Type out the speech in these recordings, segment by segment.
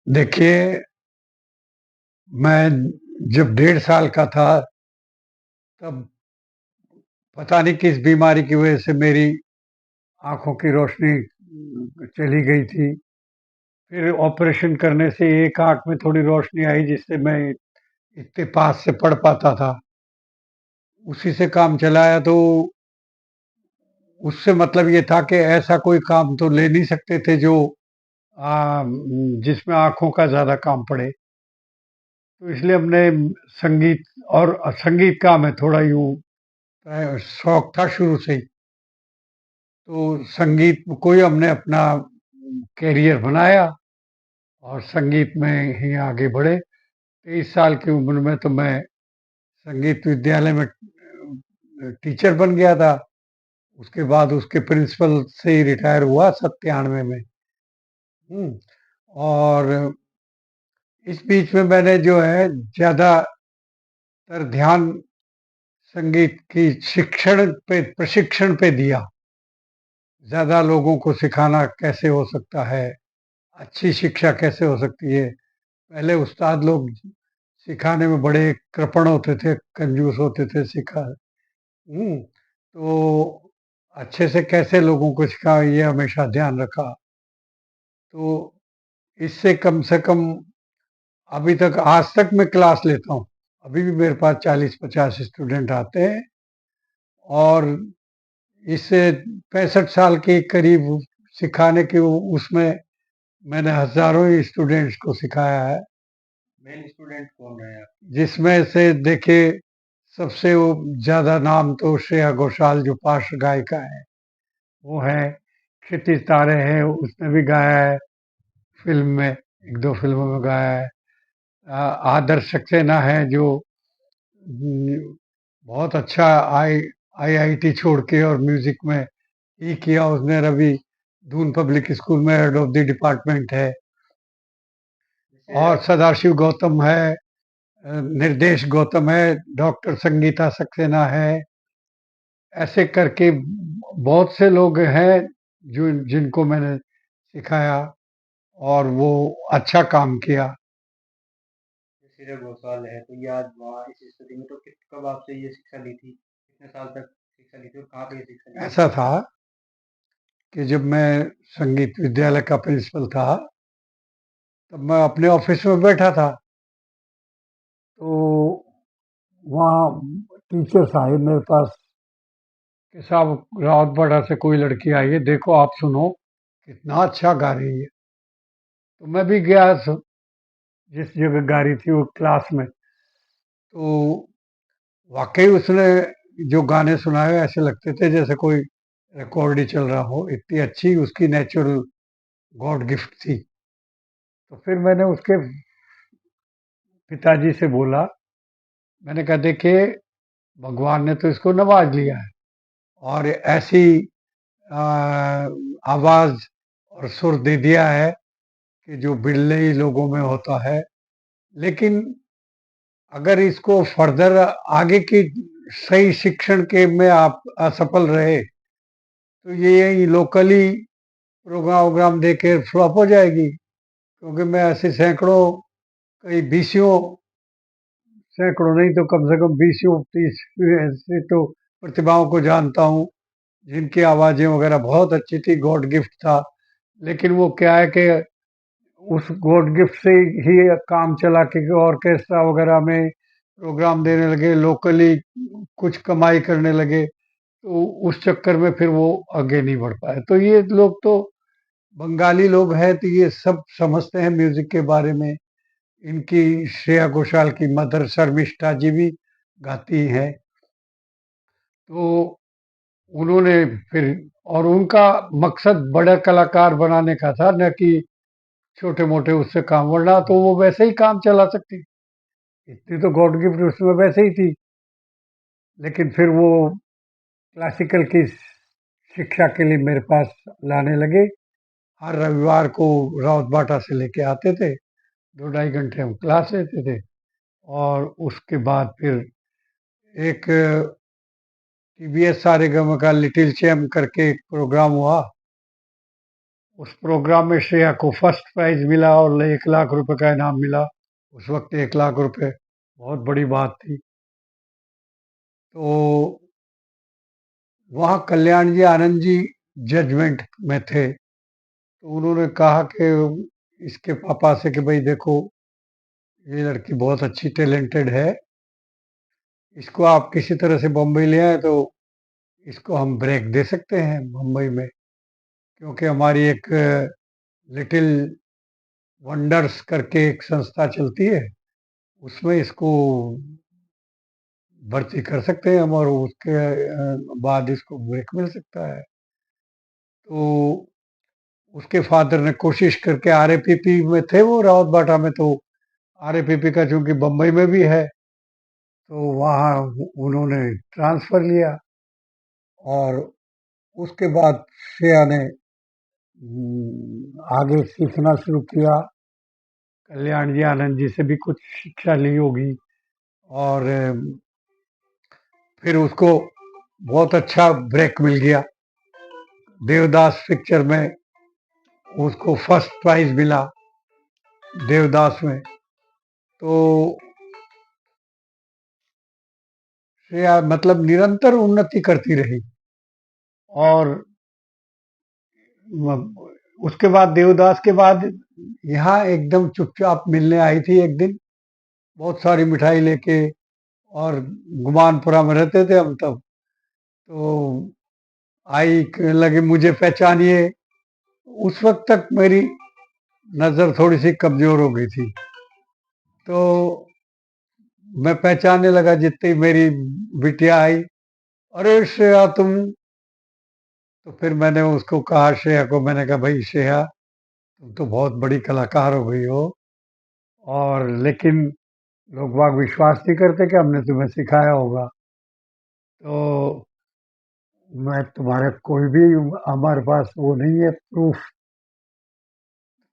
देखिए, मैं जब 1.5 साल का था, तब पता नहीं किस बीमारी की वजह से मेरी आँखों की रोशनी चली गई थी। फिर ऑपरेशन करने से एक आँख में थोड़ी रोशनी आई, जिससे मैं इतने पास से पढ़ पाता था। उसी से काम चलाया, तो उससे मतलब ये था कि ऐसा कोई काम तो ले नहीं सकते थे जो जिसमें आँखों का ज़्यादा काम पड़े। तो इसलिए हमने संगीत और संगीत का हमें थोड़ा यूँ शौक था शुरू से ही। तो संगीत को ही हमने अपना करियर बनाया और संगीत में ही आगे बढ़े। 23 साल की उम्र में तो मैं संगीत विद्यालय में टीचर बन गया था। उसके बाद उसके प्रिंसिपल से ही रिटायर हुआ 97 में। और इस बीच में मैंने जो है ज़्यादातर ध्यान संगीत की प्रशिक्षण पे दिया। ज़्यादा लोगों को सिखाना कैसे हो सकता है, अच्छी शिक्षा कैसे हो सकती है। पहले उस्ताद लोग सिखाने में बड़े कृपण होते थे, कंजूस होते थे तो अच्छे से कैसे लोगों को सिखाएँ, ये हमेशा ध्यान रखा। तो इससे कम से कम अभी तक आज तक मैं क्लास लेता हूँ। अभी भी मेरे पास 40-50 स्टूडेंट आते हैं और इससे 65 साल के करीब सिखाने के उसमें मैंने हज़ारों ही स्टूडेंट्स को सिखाया है। मेन स्टूडेंट कौन है? जिसमें से देखिए, सबसे वो ज़्यादा नाम तो श्रेया घोषाल जो पार्श्व गायिका है, वो है। क्षितिज तारे हैं, उसने भी गाया है फ़िल्म में, 1-2 फ़िल्मों में गाया है। आदर्श सक्सेना है जो बहुत अच्छा आईआईटी छोड़ के और म्यूज़िक में ही किया उसने। रवि दून पब्लिक स्कूल में हेड ऑफ द डिपार्टमेंट है। जैसे और आप सदाशिव गौतम है, निर्देश गौतम है, डॉक्टर संगीता सक्सेना है। ऐसे करके बहुत से लोग हैं जो जिनको मैंने सिखाया और वो अच्छा काम किया। जैसे घोषाल है, तो ये आज वहाँ इस स्थिति में, तो कब आपसे ये शिक्षा ली थी? कितने साल तक शिक्षा ली थी और कहाँ पे ये शिक्षा ली थी? ऐसा था कि जब मैं संगीत विद्यालय का प्रिंसिपल था, तब मैं अपने ऑफिस में बैठा था। तो वहाँ टीचर्स आए मेरे पास कि साहब, रावतपाड़ा से कोई लड़की आई है, देखो आप सुनो, कितना अच्छा गा रही है। तो मैं भी गया जिस जगह गा रही थी वो क्लास में। तो वाकई उसने जो गाने सुनाए ऐसे लगते थे जैसे कोई रिकॉर्ड ही चल रहा हो, इतनी अच्छी उसकी नेचुरल गॉड गिफ्ट थी। तो फिर मैंने उसके पिताजी से बोला, मैंने कहा देखिए, भगवान ने तो इसको नवाज लिया है और ऐसी आ, आवाज और सुर दे दिया है कि जो बिरले ही लोगों में होता है। लेकिन अगर इसको फर्दर आगे की सही शिक्षण के में आप असफल रहे, तो ये यही लोकली प्रोग्राम वोग्राम दे के फ्लॉप हो जाएगी। क्योंकि मैं ऐसे सैकड़ों, कई बीसियों, सैकड़ों नहीं तो कम से कम बीसियों 30 ऐसे तो प्रतिभाओं को जानता हूँ जिनकी आवाज़ें वगैरह बहुत अच्छी थी, गॉड गिफ्ट था। लेकिन वो क्या है कि उस गॉड गिफ्ट से ही काम चला के ऑर्केस्ट्रा वगैरह में प्रोग्राम देने लगे, लोकली कुछ कमाई करने लगे। तो उस चक्कर में फिर वो आगे नहीं बढ़ पाए। तो ये लोग तो बंगाली लोग हैं, तो ये सब समझते हैं म्यूजिक के बारे में। इनकी श्रेया घोषाल की मदर शर्मिष्ठा जी भी गाती हैं। तो उन्होंने फिर, और उनका मकसद बड़े कलाकार बनाने का था, न कि छोटे मोटे उससे काम, वरना तो वो वैसे ही काम चला सकती। इतनी तो गॉड गिफ्ट उसमें वैसे ही थी। लेकिन फिर वो क्लासिकल की शिक्षा के लिए मेरे पास लाने लगे। हर रविवार को राउत बाटा से लेके आते थे, 2-2.5 घंटे हम क्लास लेते थे। और उसके बाद फिर एक टीवीएस सारेगामा का लिटिल चैम्प करके एक प्रोग्राम हुआ। उस प्रोग्राम में श्रेया को फर्स्ट प्राइज मिला और 1 लाख रुपए का इनाम मिला। उस वक्त 1 लाख रुपए बहुत बड़ी बात थी। तो वहाँ कल्याण जी आनंद जी जजमेंट में थे। तो उन्होंने कहा कि इसके पापा से कि भाई देखो, ये लड़की बहुत अच्छी टैलेंटेड है, इसको आप किसी तरह से बम्बई ले आए तो इसको हम ब्रेक दे सकते हैं मुंबई में, क्योंकि हमारी एक लिटिल वंडर्स करके एक संस्था चलती है, उसमें इसको भर्ती कर सकते हैं हम और उसके बाद इसको ब्रेक मिल सकता है। तो उसके फादर ने कोशिश करके आरएपीपी में थे वो रावत बाटा में, तो आरएपीपी का चूंकि बम्बई में भी है तो वहाँ उन्होंने ट्रांसफर लिया और उसके बाद श्रेया ने आगे सीखना शुरू किया। कल्याण जी आनंद जी से भी कुछ शिक्षा ली होगी और फिर उसको बहुत अच्छा ब्रेक मिल गया। देवदास पिक्चर में उसको फर्स्ट प्राइज मिला देवदास में। तो श्रेया मतलब निरंतर उन्नति करती रही और उसके बाद देवदास के बाद यहाँ एकदम चुपचाप मिलने आई थी एक दिन, बहुत सारी मिठाई लेके, और गुमानपुरा में रहते थे हम तब। तो आई, कहने लगे मुझे पहचानिए। उस वक्त तक मेरी नजर थोड़ी सी कमजोर हो गई थी, तो मैं पहचानने लगा जितनी मेरी बिटिया आई, अरे श्रेया तुम। तो फिर मैंने उसको कहा, श्रेया को मैंने कहा भाई श्रेया, तुम तो बहुत बड़ी कलाकार हो गई हो, और लेकिन लोग बाग विश्वास नहीं करते कि हमने तुम्हें सिखाया होगा। तो मैं तुम्हारे कोई भी, हमारे पास वो नहीं है प्रूफ,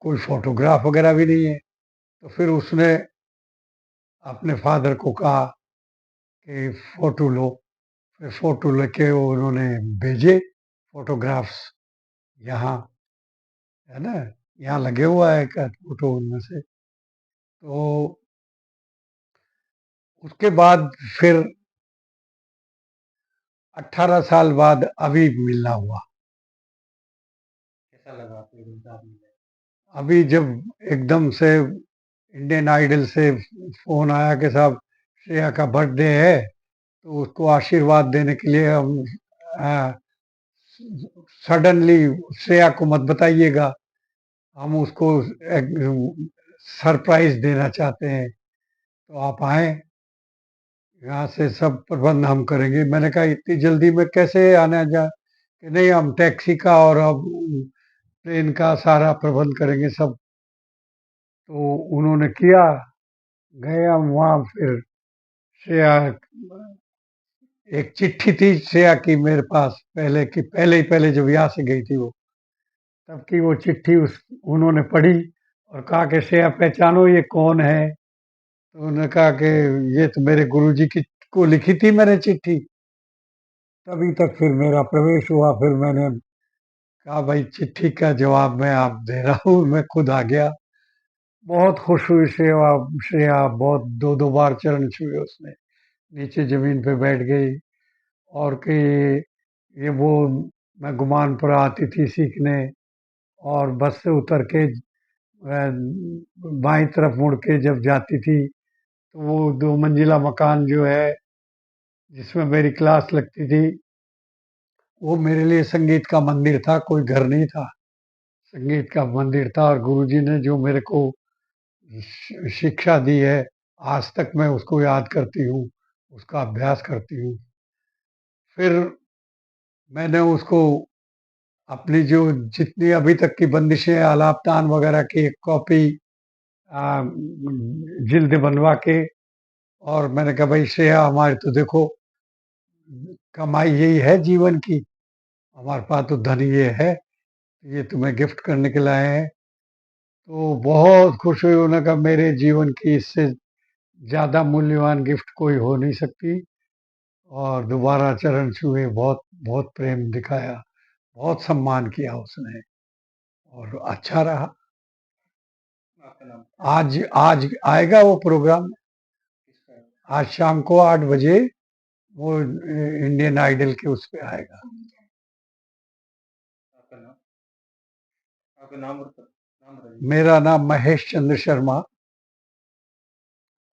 कोई फोटोग्राफ वगैरह भी नहीं है। तो फिर उसने अपने फादर को कहा कि फोटो लो। फिर फोटो लेके वो उन्होंने भेजे फोटोग्राफ्स यहाँ, है ना, यहाँ लगे हुआ है एक फोटो उनमें से। तो उसके बाद फिर 18 साल बाद अभी मिलना हुआ। कैसा लगा आपको जब साथ मिले? अभी जब एकदम से इंडियन आइडल से फोन आया कि साहब श्रेया का बर्थडे है, तो उसको आशीर्वाद देने के लिए हम सडनली, श्रेया को मत बताइएगा, हम उसको सरप्राइज देना चाहते हैं, तो आप आए, यहाँ से सब प्रबंध हम करेंगे। मैंने कहा इतनी जल्दी में कैसे आना जा, कि नहीं हम टैक्सी का और अब ट्रेन का सारा प्रबंध करेंगे सब। तो उन्होंने किया, गए हम वहाँ। फिर श्रेया, एक चिट्ठी थी श्रेया की मेरे पास पहले की, पहले ही पहले जब यहाँ से गई थी वो, तब की वो चिट्ठी उस उन्होंने पढ़ी और कहा कि श्रेया पहचानो ये कौन है। तो उन्होंने कहा कि ये तो मेरे गुरुजी की को लिखी थी मैंने चिट्ठी। तभी तक फिर मेरा प्रवेश हुआ। फिर मैंने कहा भाई चिट्ठी का जवाब मैं आप दे रहा हूँ, मैं खुद आ गया। बहुत खुश हुई श्रेया। श्रेया बहुत दो दो बार चरण छुए उसने, नीचे जमीन पे बैठ गई और कि ये वो, मैं गुमानपुरा आती थी सीखने, और बस से उतर के बाईं तरफ मुड़ के जब जाती थी तो वो 2 मंजिला मकान जो है जिसमें मेरी क्लास लगती थी, वो मेरे लिए संगीत का मंदिर था, कोई घर नहीं था, संगीत का मंदिर था। और गुरुजी ने जो मेरे को शिक्षा दी है, आज तक मैं उसको याद करती हूँ, उसका अभ्यास करती हूँ। फिर मैंने उसको अपनी जो जितनी अभी तक की बंदिशें, आलाप तान वगैरह की एक कॉपी जिल्द बनवा के, और मैंने कहा भाई श्रेया हमारे तो देखो कमाई यही है जीवन की, हमारे पास तो धन ये है, ये तुम्हें गिफ्ट करने के लाए हैं। तो बहुत खुश हुई, उन्होंने कहा मेरे जीवन की इससे ज्यादा मूल्यवान गिफ्ट कोई हो नहीं सकती। और दोबारा चरण छुए, बहुत बहुत प्रेम दिखाया, बहुत सम्मान किया उसने। और अच्छा रहा। आपका नाम आज आज आएगा वो प्रोग्राम, किसका है? आज शाम को 8 बजे वो इंडियन आइडल के उस पे आएगा। आपका नाम और नाम बताइए। मेरा नाम महेश चंद्र शर्मा।